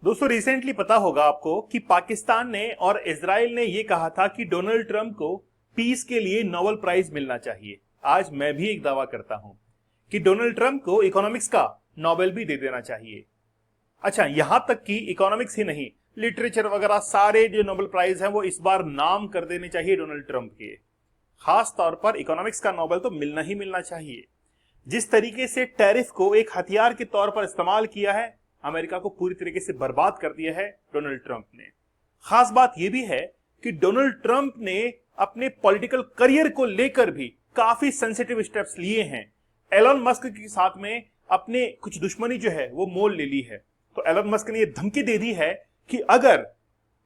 दोस्तों रिसेंटली पता होगा आपको कि पाकिस्तान ने और इजराइल ने यह कहा था कि डोनाल्ड ट्रंप को पीस के लिए नोबेल प्राइज मिलना चाहिए। आज मैं भी एक दावा करता हूं कि डोनाल्ड ट्रंप को इकोनॉमिक्स का नोबेल भी दे देना चाहिए। अच्छा, यहां तक कि इकोनॉमिक्स ही नहीं, लिटरेचर वगैरह सारे जो नोबेल प्राइज हैं वो इस बार नाम कर देने चाहिए डोनाल्ड ट्रंप के। खास तौर पर इकोनॉमिक्स का नोबेल तो मिलना ही मिलना चाहिए। जिस तरीके से टैरिफ को एक हथियार के तौर पर इस्तेमाल किया है, अमेरिका को पूरी तरीके से बर्बाद कर दिया है डोनाल्ड ट्रंप ने। खास बात यह भी है कि डोनाल्ड ट्रंप ने अपने पॉलिटिकल करियर को लेकर भी काफी सेंसिटिव स्टेप्स लिए हैं। एलन मस्क के साथ में अपने कुछ दुश्मनी जो है वो मोल ले ली है। तो एलन मस्क ने यह धमकी दे दी है कि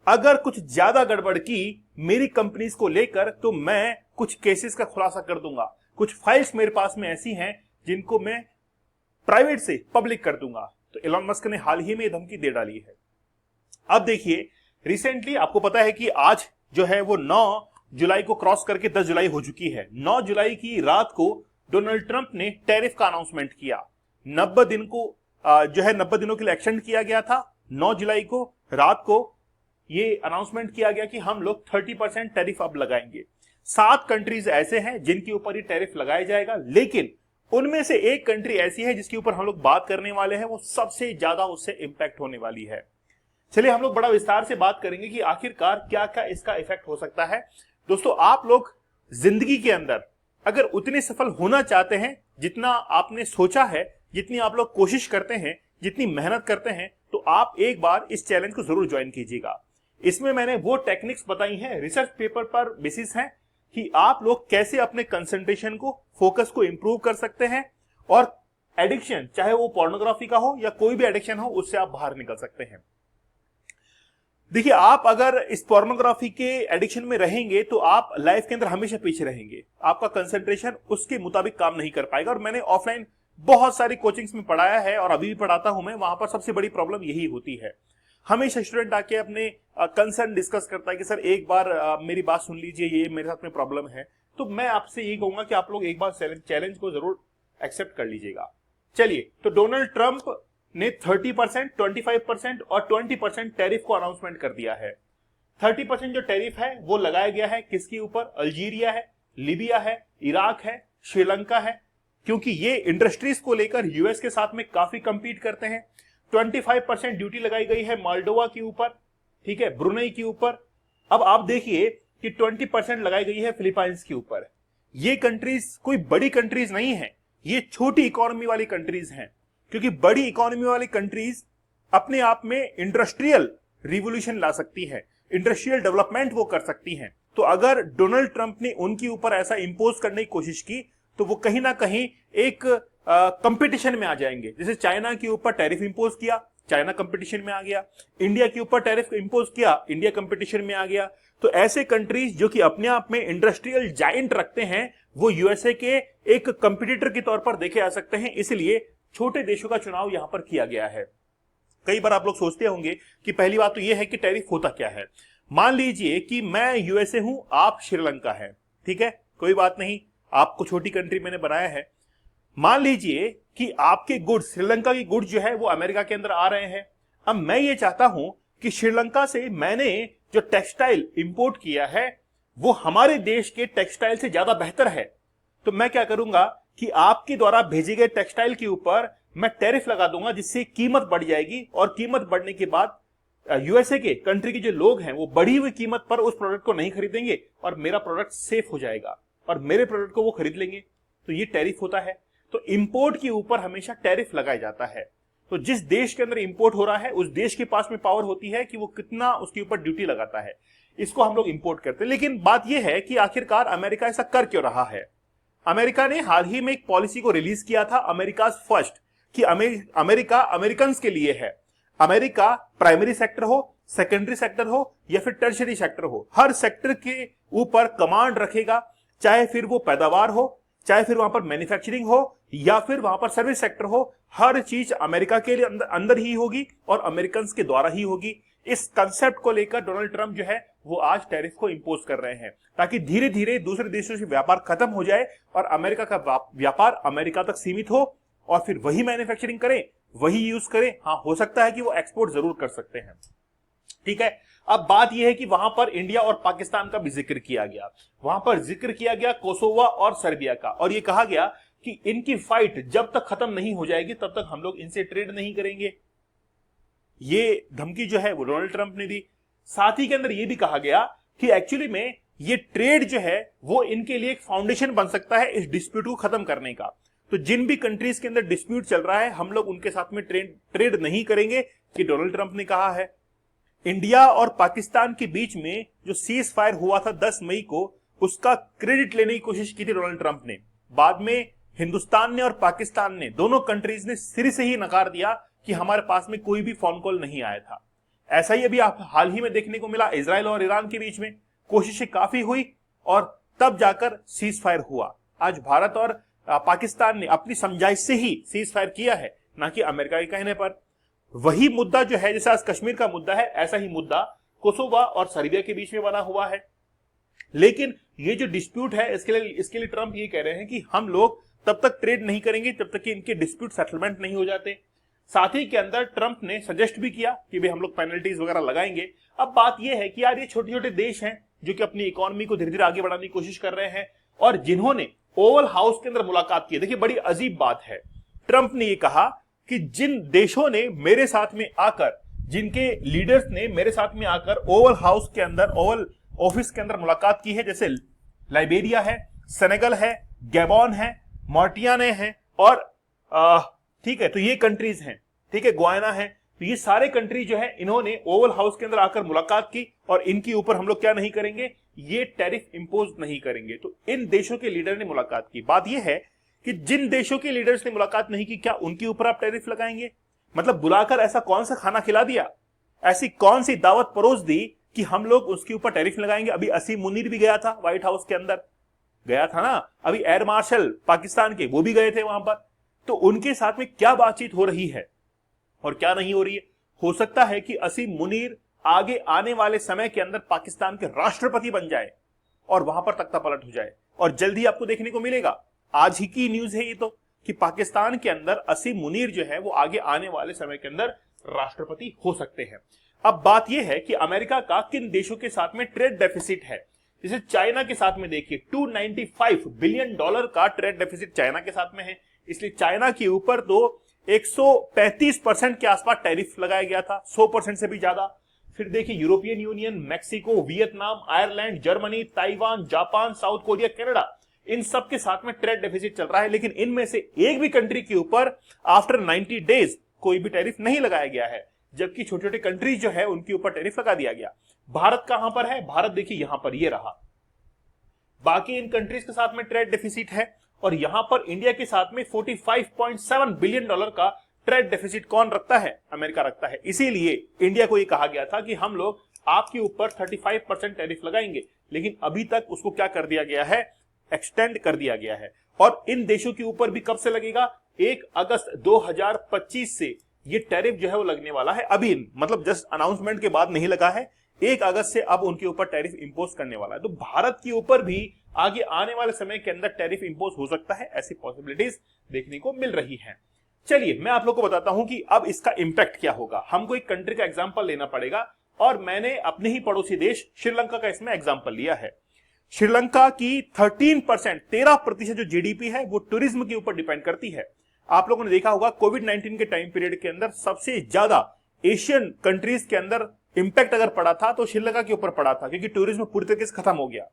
अगर कुछ ज्यादा गड़बड़ की मेरी कंपनीज को लेकर तो मैं कुछ केसेस का खुलासा कर दूंगा। कुछ फाइल्स मेरे पास में ऐसी हैं जिनको मैं प्राइवेट से पब्लिक कर दूंगा। तो एलन मस्क ने हाल ही में धमकी दे डाली है। अब देखिए, रिसेंटली आपको पता है कि आज जो है वो 9 जुलाई को क्रॉस करके 10 जुलाई हो चुकी है। 9 जुलाई की रात को डोनाल्ड ट्रंप ने टैरिफ का अनाउंसमेंट किया। 90 दिन को जो है 90 दिनों के लिए एक्सटेंड किया गया था। 9 जुलाई को रात को ये अनाउंसमेंट किया गया कि हम लोग 30% टैरिफ अब लगाएंगे। 7 कंट्रीज ऐसे हैं जिनके ऊपर ये टैरिफ लगाया जाएगा, लेकिन उनमें से एक कंट्री ऐसी है जिसके ऊपर हम लोग बात करने वाले हैं, वो सबसे ज्यादा उससे इंपैक्ट होने वाली है। चलिए हम लोग बड़ा विस्तार से बात करेंगे कि आखिरकार क्या क्या इसका इफेक्ट हो सकता है। दोस्तों, आप लोग जिंदगी के अंदर अगर उतने सफल होना चाहते हैं जितना आपने सोचा है, जितनी आप लोग कोशिश करते हैं, जितनी मेहनत करते हैं, तो आप एक बार इस चैलेंज को जरूर ज्वाइन कीजिएगा। इसमें मैंने वो टेक्निक्स बताई हैं, रिसर्च पेपर पर बेसिस हैं कि आप लोग कैसे अपने कंसंट्रेशन को, फोकस को इंप्रूव कर सकते हैं और एडिक्शन, चाहे वो पोर्नोग्राफी का हो या कोई भी एडिक्शन हो, उससे आप बाहर निकल सकते हैं। देखिए, आप अगर इस पोर्नोग्राफी के एडिक्शन में रहेंगे तो आप लाइफ के अंदर हमेशा पीछे रहेंगे। आपका कंसंट्रेशन उसके मुताबिक काम नहीं कर पाएगा। और मैंने ऑफलाइन बहुत सारी कोचिंग्स में पढ़ाया है और अभी भी पढ़ाता हूं मैं, वहां पर सबसे बड़ी प्रॉब्लम यही होती है। हमेशा स्टूडेंट आके अपने कंसर्न डिस्कस करता है कि सर एक बार मेरी बात सुन लीजिए, ये मेरे साथ में प्रॉब्लम है। तो मैं आपसे यही कहूंगा कि आप लोग एक बार चैलेंज को जरूर एक्सेप्ट कर लीजिएगा। चलिए, तो डोनाल्ड ट्रंप ने 30%, 25% और 20% टैरिफ को अनाउंसमेंट कर दिया है। 30% जो टैरिफ है वो लगाया गया है किसके ऊपर? अल्जीरिया है, लीबिया है, इराक है, श्रीलंका है, क्योंकि ये इंडस्ट्रीज को लेकर यूएस के साथ में काफी कंपीट करते हैं। 25% ड्यूटी लगाई गई है मोल्डोवा के ऊपर, ठीक है, ब्रुनेई के ऊपर। अब आप देखिए कि 20% लगाई गई है फिलीपाइंस के ऊपर। ये कंट्रीज कोई बड़ी कंट्रीज नहीं है, ये छोटी इकोनॉमी वाली कंट्रीज हैं, क्योंकि बड़ी इकोनॉमी वाली कंट्रीज अपने आप में इंडस्ट्रियल रिवोल्यूशन ला सकती है, इंडस्ट्रियल डेवलपमेंट वो कर सकती हैं। तो अगर डोनाल्ड ट्रंप ने उनके ऊपर ऐसा इंपोज करने की कोशिश की तो वो कहीं ना कहीं एक कंपटीशन में आ जाएंगे। जैसे चाइना के ऊपर टैरिफ इंपोज किया, चाइना कंपटीशन में आ गया। इंडिया के ऊपर टैरिफ इंपोज किया, इंडिया कंपटीशन में आ गया। तो ऐसे कंट्रीज जो कि अपने आप में इंडस्ट्रियल जायंट रखते हैं, वो यूएसए के एक कंपटीटर के तौर पर देखे जा सकते हैं। इसलिए छोटे देशों का चुनाव यहां पर किया गया है। कई बार आप लोग सोचते होंगे कि पहली बात तो यह है कि टैरिफ होता क्या है। मान लीजिए कि मैं यूएसए हूं, आप श्रीलंका है, ठीक है, कोई बात नहीं, आपको छोटी कंट्री मैंने बनाया है। मान लीजिए कि आपके गुड्स, श्रीलंका की गुड्स जो है वो अमेरिका के अंदर आ रहे हैं। अब मैं ये चाहता हूं कि श्रीलंका से मैंने जो टेक्सटाइल इंपोर्ट किया है वो हमारे देश के टेक्सटाइल से ज्यादा बेहतर है। तो मैं क्या करूंगा कि आपके द्वारा भेजे गए टेक्सटाइल के ऊपर मैं टैरिफ लगा दूंगा, जिससे कीमत बढ़ जाएगी। और कीमत बढ़ने के बाद यूएसए के कंट्री के जो लोग हैं वो बढ़ी हुई कीमत पर उस प्रोडक्ट को नहीं खरीदेंगे और मेरा प्रोडक्ट सेफ हो जाएगा और मेरे प्रोडक्ट को वो खरीद लेंगे। तो ये टैरिफ होता है। तो इंपोर्ट के ऊपर हमेशा टैरिफ लगाया जाता है। तो जिस देश के अंदर इंपोर्ट हो रहा है उस देश के पास में पावर होती है कि वो कितना उसके ऊपर ड्यूटी लगाता है। इसको हम लोग इंपोर्ट करते हैं। लेकिन बात यह है कि आखिरकार अमेरिका ऐसा कर क्यों रहा है? अमेरिका ने हाल ही में एक पॉलिसी को रिलीज किया था, अमेरिकाज फर्स्ट, कि अमेरिका अमेरिकन के लिए है। अमेरिका प्राइमरी सेक्टर हो, सेकेंडरी सेक्टर हो या फिर टर्शरी सेक्टर हो, हर सेक्टर के ऊपर कमांड रखेगा। चाहे फिर वो पैदावार हो, चाहे फिर वहां पर मैन्युफैक्चरिंग हो या फिर वहां पर सर्विस सेक्टर हो, हर चीज अमेरिका के लिए अंदर ही होगी और अमेरिकन के द्वारा ही होगी। इस कंसेप्ट को लेकर डोनाल्ड ट्रंप जो है वो आज टैरिफ को इंपोज कर रहे हैं, ताकि धीरे धीरे दूसरे देशों से व्यापार खत्म हो जाए और अमेरिका का व्यापार अमेरिका तक सीमित हो और फिर वही मैन्युफैक्चरिंग करें, वही यूज करें। हाँ, हो सकता है कि वो एक्सपोर्ट जरूर कर सकते हैं। ठीक है, अब बात यह है कि वहां पर इंडिया और पाकिस्तान का भी जिक्र किया गया। वहां पर जिक्र किया गया कोसोवा और सर्बिया का, और यह कहा गया कि इनकी फाइट जब तक खत्म नहीं हो जाएगी तब तक हम लोग इनसे ट्रेड नहीं करेंगे। ये धमकी जो है वो डोनाल्ड ट्रंप ने दी। साथ ही के अंदर यह भी कहा गया कि एक्चुअली में ये ट्रेड जो है वो इनके लिए एक फाउंडेशन बन सकता है इस डिस्प्यूट को खत्म करने का। तो जिन भी कंट्रीज के अंदर डिस्प्यूट चल रहा है हम लोग उनके साथ में ट्रेड नहीं करेंगे, कि डोनाल्ड ट्रंप ने कहा है। इंडिया और पाकिस्तान के बीच में जो सीज फायर हुआ था 10 मई को, उसका क्रेडिट लेने की कोशिश की थी डोनाल्ड ट्रंप ने। बाद में हिंदुस्तान ने और पाकिस्तान ने, दोनों कंट्रीज ने सिरे से ही नकार दिया कि हमारे पास में कोई भी फोन कॉल नहीं आया था। ऐसा ही अभी आप हाल ही में देखने को मिला इजराइल और ईरान के बीच में कोशिशें काफी हुई और तब जाकर सीज फायर हुआ। आज भारत और पाकिस्तान ने अपनी समझाइश से ही सीज फायर किया है, ना कि अमेरिका के कहने पर। वही मुद्दा जो है, जैसे आज कश्मीर का मुद्दा है, ऐसा ही मुद्दा कोसोवा और सर्बिया के बीच में बना हुआ है। लेकिन ये जो डिस्प्यूट है इसके लिए ट्रंप ये कह रहे हैं कि हम लोग तब तक ट्रेड नहीं करेंगे जब तक कि इनके डिस्प्यूट सेटलमेंट नहीं हो जाते। साथ ही के अंदर ट्रंप ने सजेस्ट भी किया कि भाई हम लोग पेनल्टीज वगैरह लगाएंगे। अब बात यह है कि यार ये छोटे छोटे देश हैं जो कि अपनी इकोनॉमी को धीरे धीरे आगे बढ़ाने की कोशिश कर रहे हैं, और जिन्होंने ओवल हाउस के अंदर मुलाकात की। देखिए बड़ी अजीब बात है, ट्रंप ने ये कहा कि जिन देशों ने मेरे साथ में आकर, जिनके लीडर्स ने मेरे साथ में आकर ओवल हाउस के अंदर, ओवल ऑफिस के अंदर मुलाकात की है, जैसे लाइबेरिया है, सेनेगल है, गैबॉन है, मॉर्टियाने हैं, और ठीक है, तो ये कंट्रीज हैं, ठीक है, गुयाना है। तो ये सारे कंट्री जो है इन्होंने ओवल हाउस के अंदर आकर मुलाकात की, और इनके ऊपर हम लोग क्या नहीं करेंगे, ये टैरिफ इंपोज नहीं करेंगे। तो इन देशों के लीडर ने मुलाकात की। बात यह है कि जिन देशों के लीडर्स ने मुलाकात नहीं की, क्या उनके ऊपर आप टैरिफ लगाएंगे? मतलब बुलाकर ऐसा कौन सा खाना खिला दिया, ऐसी कौन सी दावत परोस दी कि हम लोग उसके ऊपर टैरिफ लगाएंगे? अभी असीम मुनीर भी गया था, व्हाइट हाउस के अंदर गया था ना, अभी एयर मार्शल पाकिस्तान के वो भी गए थे वहां पर। तो उनके साथ में क्या बातचीत हो रही है और क्या नहीं हो रही है? हो सकता है कि असीम मुनीर आगे आने वाले समय के अंदर पाकिस्तान के राष्ट्रपति बन जाए और वहां पर तख्ता पलट हो जाए, और जल्दी आपको देखने को मिलेगा। आज ही की न्यूज है ये तो, कि पाकिस्तान के अंदर असीम मुनीर जो है वो आगे आने वाले समय के अंदर राष्ट्रपति हो सकते हैं। अब बात यह है कि अमेरिका का किन देशों के साथ में ट्रेड डेफिसिट है। जैसे चाइना के साथ में देखिए, $295 बिलियन का ट्रेड डेफिसिट चाइना के साथ में है। इसलिए चाइना के ऊपर तो 135% के आसपास टैरिफ लगाया गया था, 100% से भी ज्यादा। फिर देखिए European Union, Mexico, Vietnam, Ireland, Germany, Taiwan, Japan, South Korea, Canada, इन सब के साथ में ट्रेड डेफिसिट चल रहा है। लेकिन इनमें से एक भी कंट्री के ऊपर आफ्टर 90 डेज कोई भी टैरिफ नहीं लगाया गया है, जबकि छोटे छोटे कंट्रीज जो है उनके ऊपर टैरिफ लगा दिया गया। भारत कहां पर है? भारत देखिए यहां पर ये रहा। बाकी इन कंट्रीज के साथ में ट्रेड डेफिसिट है, और यहां पर इंडिया के साथ में $45.7 बिलियन का ट्रेड डेफिसिट कौन रखता है? अमेरिका रखता है। इसीलिए इंडिया को यह कहा गया था कि हम लोग आपके ऊपर 35% टैरिफ लगाएंगे, लेकिन अभी तक उसको क्या कर दिया गया है? एक्सटेंड कर दिया गया है। और इन देशों के ऊपर भी कब से लगेगा? 1 अगस्त 2025 से ये टैरिफ जो है वो लगने वाला है। अभी मतलब जस्ट अनाउंसमेंट के बाद नहीं लगा है, 1 अगस्त से अब उनके ऊपर टैरिफ इंपोज करने वाला है। तो भारत के ऊपर भी आगे आने वाले समय के अंदर टैरिफ इंपोज हो सकता है, ऐसी पॉसिबिलिटीज देखने को मिल रही हैं। चलिए मैं आप लोग को बताता हूं कि अब इसका इंपैक्ट क्या होगा। हमको एक कंट्री का एग्जांपल लेना पड़ेगा, और मैंने अपने ही पड़ोसी देश श्रीलंका का इसमें एग्जांपल लिया है। श्रीलंका की 13% जो जीडीपी है वो टूरिज्म के ऊपर डिपेंड करती है। आप लोगों ने देखा होगा कोविड-19 के टाइम पीरियड के अंदर सबसे ज्यादा एशियन कंट्रीज के अंदर इंपैक्ट अगर पड़ा था तो श्रीलंका के ऊपर पड़ा था, क्योंकि टूरिज्म पूरी तरीके से खत्म हो गया।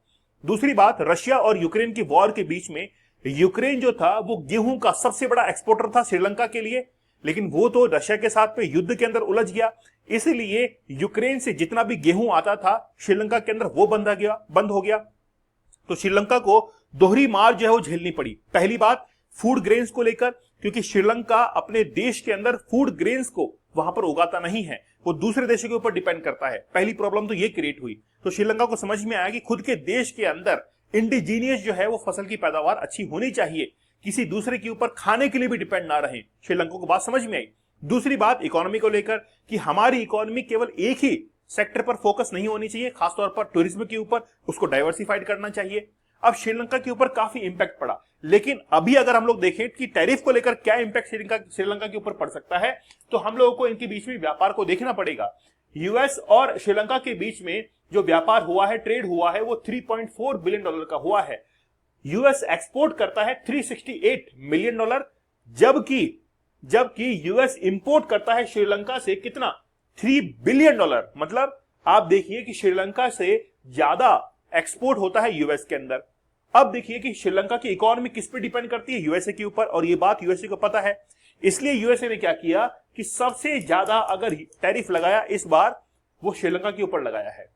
दूसरी बात, रशिया और यूक्रेन की वॉर के बीच में यूक्रेन जो था वो गेहूं का सबसे बड़ा एक्सपोर्टर था श्रीलंका के लिए, लेकिन वो तो रशिया के साथ में युद्ध के अंदर उलझ गया। इसलिए यूक्रेन से जितना भी गेहूं आता था श्रीलंका के अंदर वो बंद हो गया। तो श्रीलंका को दोहरी मार जो है वो झेलनी पड़ी। पहली बात फूड ग्रेन्स को लेकर, क्योंकि श्रीलंका अपने देश के अंदर फूड ग्रेन्स को वहां पर उगाता नहीं है, वो दूसरे देशों के ऊपर डिपेंड करता है। पहली प्रॉब्लम तो ये क्रिएट हुई। तो श्रीलंका को समझ में आया कि खुद के देश के अंदर इंडिजीनियस जो है वो फसल की पैदावार अच्छी होनी चाहिए, किसी दूसरे के ऊपर खाने के लिए भी डिपेंड ना रहे। श्रीलंका को बात समझ में आई। दूसरी बात इकोनॉमी को लेकर, कि हमारी इकोनॉमी केवल एक ही सेक्टर पर फोकस नहीं होनी चाहिए, खासतौर पर टूरिज्म के ऊपर, उसको डाइवर्सिफाइड करना चाहिए। अब श्रीलंका के ऊपर काफी इंपैक्ट पड़ा। लेकिन अभी अगर हम लोग देखें कि टैरिफ को लेकर क्या इंपैक्ट श्रीलंका के ऊपर पड़ सकता है, तो हम लोगों को इनके बीच में व्यापार को देखना पड़ेगा। यूएस और श्रीलंका के बीच में जो व्यापार हुआ है, ट्रेड हुआ है, वो $3.4 बिलियन का हुआ है। यूएस एक्सपोर्ट करता है $368 मिलियन, जबकि यूएस इंपोर्ट करता है श्रीलंका से कितना, $3 बिलियन। मतलब आप देखिए कि श्रीलंका से ज्यादा एक्सपोर्ट होता है यूएस के अंदर। अब देखिए कि श्रीलंका की इकोनॉमी किस पे डिपेंड करती है, यूएसए के ऊपर, और ये बात यूएसए को पता है। इसलिए यूएसए ने क्या किया कि सबसे ज्यादा अगर टैरिफ लगाया इस बार, वो श्रीलंका के ऊपर लगाया है।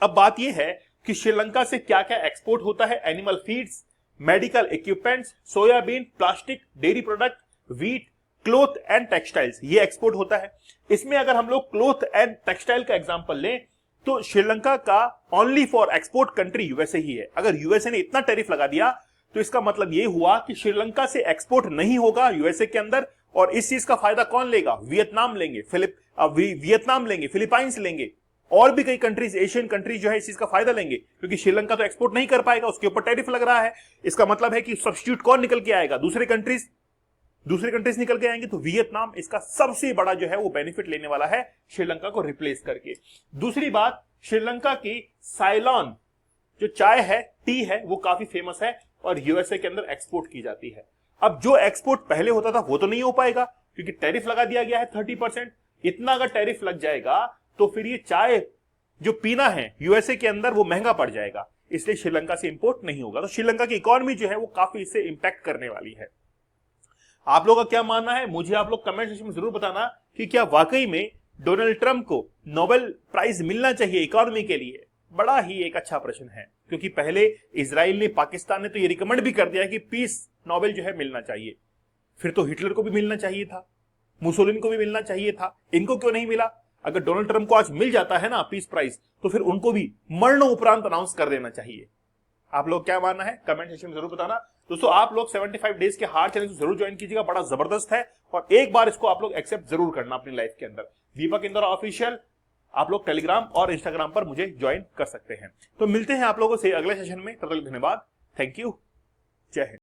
अब बात यह है कि श्रीलंका से क्या क्या एक्सपोर्ट होता है, animal feeds, medical equipments, soybean, plastic, dairy product, wheat, cloth and textiles, ये एक्सपोर्ट होता है। इसमें अगर हम लोग क्लोथ एंड टेक्सटाइल का एग्जांपल लें तो श्रीलंका का only for export country USA ही है। अगर यूएसए ने इतना टैरिफ लगा दिया तो इसका मतलब ये हुआ कि श्रीलंका से एक्सपोर्ट नहीं होगा यूएसए के अंदर, और इस चीज का फायदा कौन लेगा, वियतनाम लेंगे, फिलीपाइंस लेंगे, और भी कई कंट्रीज, एशियन कंट्रीज जो है इस चीज का फायदा लेंगे, क्योंकि श्रीलंका तो एक्सपोर्ट नहीं कर पाएगा, उसके ऊपर टैरिफ लग रहा है। इसका मतलब है कि सब्स्टिट्यूट कौन निकल के आएगा, दूसरे कंट्रीज निकल के आएंगे। तो वियतनाम इसका सबसे बड़ा जो है वो बेनिफिट लेने वाला है श्रीलंका को रिप्लेस करके। दूसरी बात, श्रीलंका की साइलॉन जो चाय है, टी है, वो काफी फेमस है और यूएसए के अंदर एक्सपोर्ट की जाती है। अब जो एक्सपोर्ट पहले होता था वो तो नहीं हो पाएगा, क्योंकि टैरिफ लगा दिया गया है 30%। इतना अगर टैरिफ लग जाएगा तो फिर ये चाय जो पीना है यूएसए के अंदर वो महंगा पड़ जाएगा, इसलिए श्रीलंका से इंपोर्ट नहीं होगा। तो श्रीलंका की इकोनॉमी जो है वो काफी इससे इंपैक्ट करने वाली है। आप लोगों का क्या मानना है, मुझे आप लोग कमेंट सेक्शन में जरूर बताना कि क्या वाकई में डोनाल्ड ट्रंप को नोबेल प्राइज मिलना चाहिए इकोनॉमी के लिए। बड़ा ही एक अच्छा प्रश्न है, क्योंकि पहले इजराइल ने, पाकिस्तान ने तो ये रिकमेंड भी कर दिया कि पीस नोबेल जो है मिलना चाहिए। फिर तो हिटलर को भी मिलना चाहिए था, मुसोलिनी को भी मिलना चाहिए था, इनको क्यों नहीं मिला। अगर डोनाल्ड ट्रंप को आज मिल जाता है ना पीस प्राइज, तो फिर उनको भी मरणोपरांत अनाउंस कर देना चाहिए। आप लोग क्या मानना है कमेंट सेक्शन में जरूर बताना। दोस्तों आप लोग 75 डेज के हार्ड चैलेंज जरूर ज्वाइन कीजिएगा, बड़ा जबरदस्त है, और एक बार इसको आप लोग एक्सेप्ट जरूर करना अपनी लाइफ के अंदर। दीपक इंदौरा ऑफिशियल आप लोग टेलीग्राम और इंस्टाग्राम पर मुझे ज्वाइन कर सकते हैं। तो मिलते हैं आप लोगों से अगले सेशन में, तब तक धन्यवाद, थैंक यू, जय हिंद।